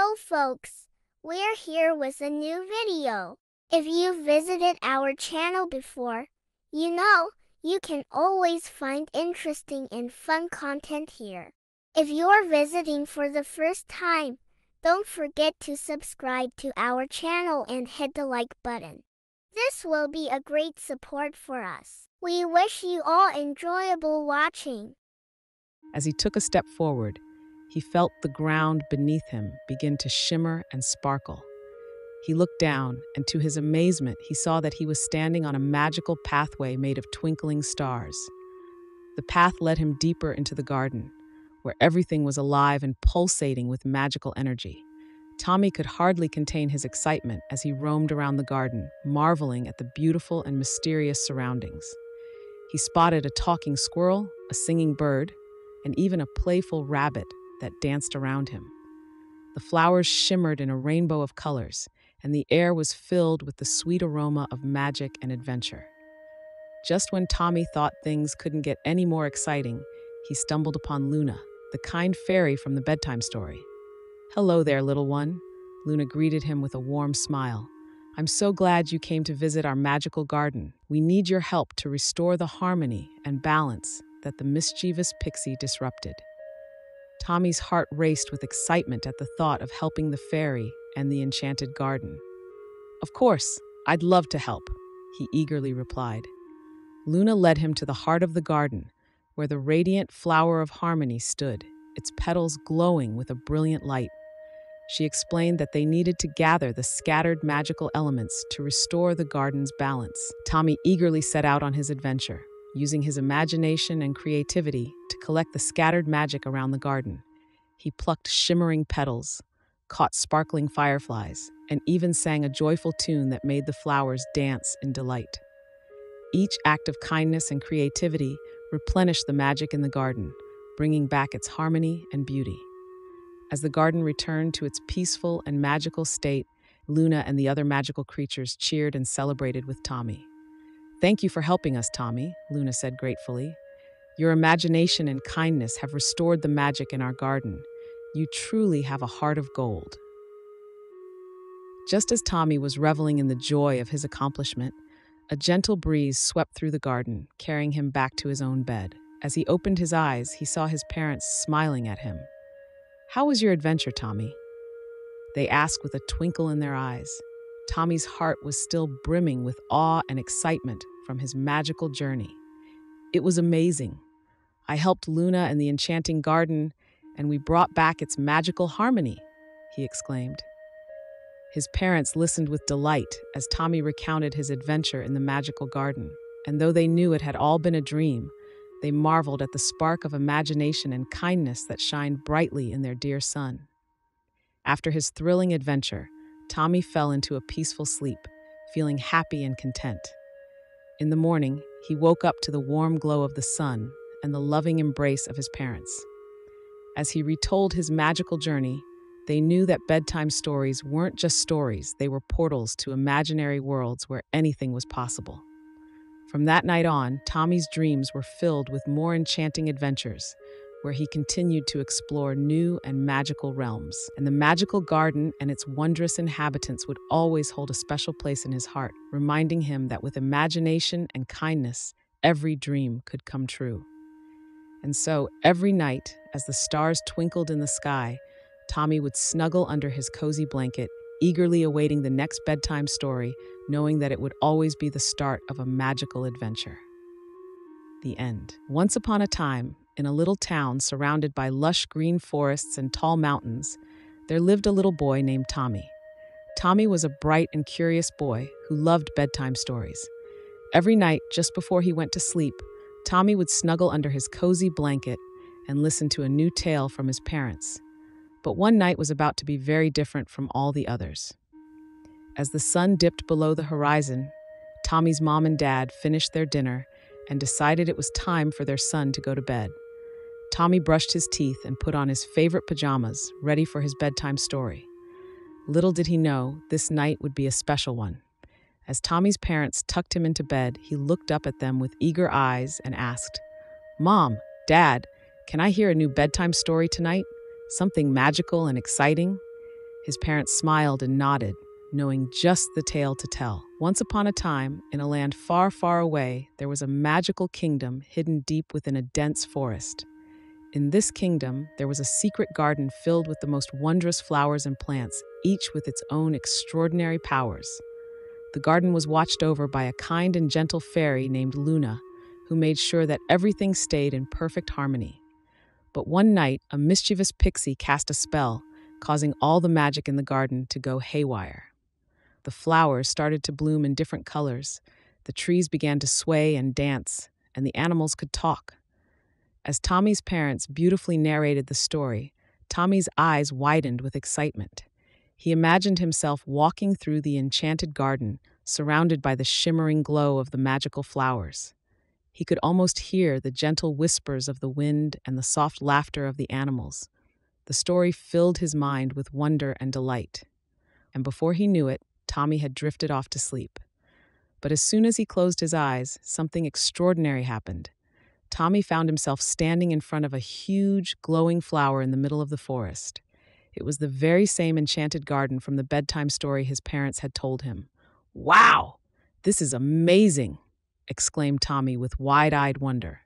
Hello folks, we're here with a new video. If you've visited our channel before, you know you can always find interesting and fun content here. If you're visiting for the first time, don't forget to subscribe to our channel and hit the like button. This will be a great support for us. We wish you all enjoyable watching. As he took a step forward, he felt the ground beneath him begin to shimmer and sparkle. He looked down, and to his amazement, he saw that he was standing on a magical pathway made of twinkling stars. The path led him deeper into the garden, where everything was alive and pulsating with magical energy. Tommy could hardly contain his excitement as he roamed around the garden, marveling at the beautiful and mysterious surroundings. He spotted a talking squirrel, a singing bird, and even a playful rabbit that danced around him. The flowers shimmered in a rainbow of colors, and the air was filled with the sweet aroma of magic and adventure. Just when Tommy thought things couldn't get any more exciting, he stumbled upon Luna, the kind fairy from the bedtime story. "Hello there, little one," Luna greeted him with a warm smile. "I'm so glad you came to visit our magical garden. We need your help to restore the harmony and balance that the mischievous pixie disrupted." Tommy's heart raced with excitement at the thought of helping the fairy and the enchanted garden. "Of course, I'd love to help," he eagerly replied. Luna led him to the heart of the garden, where the radiant flower of harmony stood, its petals glowing with a brilliant light. She explained that they needed to gather the scattered magical elements to restore the garden's balance. Tommy eagerly set out on his adventure, using his imagination and creativity to collect the scattered magic around the garden. He plucked shimmering petals, caught sparkling fireflies, and even sang a joyful tune that made the flowers dance in delight. Each act of kindness and creativity replenished the magic in the garden, bringing back its harmony and beauty. As the garden returned to its peaceful and magical state, Luna and the other magical creatures cheered and celebrated with Tommy. "Thank you for helping us, Tommy," Luna said gratefully. "Your imagination and kindness have restored the magic in our garden. You truly have a heart of gold." Just as Tommy was reveling in the joy of his accomplishment, a gentle breeze swept through the garden, carrying him back to his own bed. As he opened his eyes, he saw his parents smiling at him. "How was your adventure, Tommy?" they asked with a twinkle in their eyes. Tommy's heart was still brimming with awe and excitement from his magical journey. "It was amazing. I helped Luna and the enchanting garden, and we brought back its magical harmony," he exclaimed. His parents listened with delight as Tommy recounted his adventure in the magical garden, and though they knew it had all been a dream, they marveled at the spark of imagination and kindness that shined brightly in their dear son. After his thrilling adventure, Tommy fell into a peaceful sleep, feeling happy and content. In the morning, he woke up to the warm glow of the sun and the loving embrace of his parents. As he retold his magical journey, they knew that bedtime stories weren't just stories, they were portals to imaginary worlds where anything was possible. From that night on, Tommy's dreams were filled with more enchanting adventures, where he continued to explore new and magical realms. And the magical garden and its wondrous inhabitants would always hold a special place in his heart, reminding him that with imagination and kindness, every dream could come true. And so, every night, as the stars twinkled in the sky, Tommy would snuggle under his cozy blanket, eagerly awaiting the next bedtime story, knowing that it would always be the start of a magical adventure. The end. Once upon a time, in a little town surrounded by lush green forests and tall mountains, there lived a little boy named Tommy. Tommy was a bright and curious boy who loved bedtime stories. Every night, just before he went to sleep, Tommy would snuggle under his cozy blanket and listen to a new tale from his parents. But one night was about to be very different from all the others. As the sun dipped below the horizon, Tommy's mom and dad finished their dinner and decided it was time for their son to go to bed. Tommy brushed his teeth and put on his favorite pajamas, ready for his bedtime story. Little did he know, this night would be a special one. As Tommy's parents tucked him into bed, he looked up at them with eager eyes and asked, "Mom, Dad, can I hear a new bedtime story tonight? Something magical and exciting?" His parents smiled and nodded, knowing just the tale to tell. Once upon a time, in a land far, far away, there was a magical kingdom hidden deep within a dense forest. In this kingdom, there was a secret garden filled with the most wondrous flowers and plants, each with its own extraordinary powers. The garden was watched over by a kind and gentle fairy named Luna, who made sure that everything stayed in perfect harmony. But one night, a mischievous pixie cast a spell, causing all the magic in the garden to go haywire. The flowers started to bloom in different colors, the trees began to sway and dance, and the animals could talk. As Tommy's parents beautifully narrated the story, Tommy's eyes widened with excitement. He imagined himself walking through the enchanted garden, surrounded by the shimmering glow of the magical flowers. He could almost hear the gentle whispers of the wind and the soft laughter of the animals. The story filled his mind with wonder and delight. And before he knew it, Tommy had drifted off to sleep. But as soon as he closed his eyes, something extraordinary happened. Tommy found himself standing in front of a huge, glowing flower in the middle of the forest. It was the very same enchanted garden from the bedtime story his parents had told him. "Wow! This is amazing!" exclaimed Tommy with wide-eyed wonder.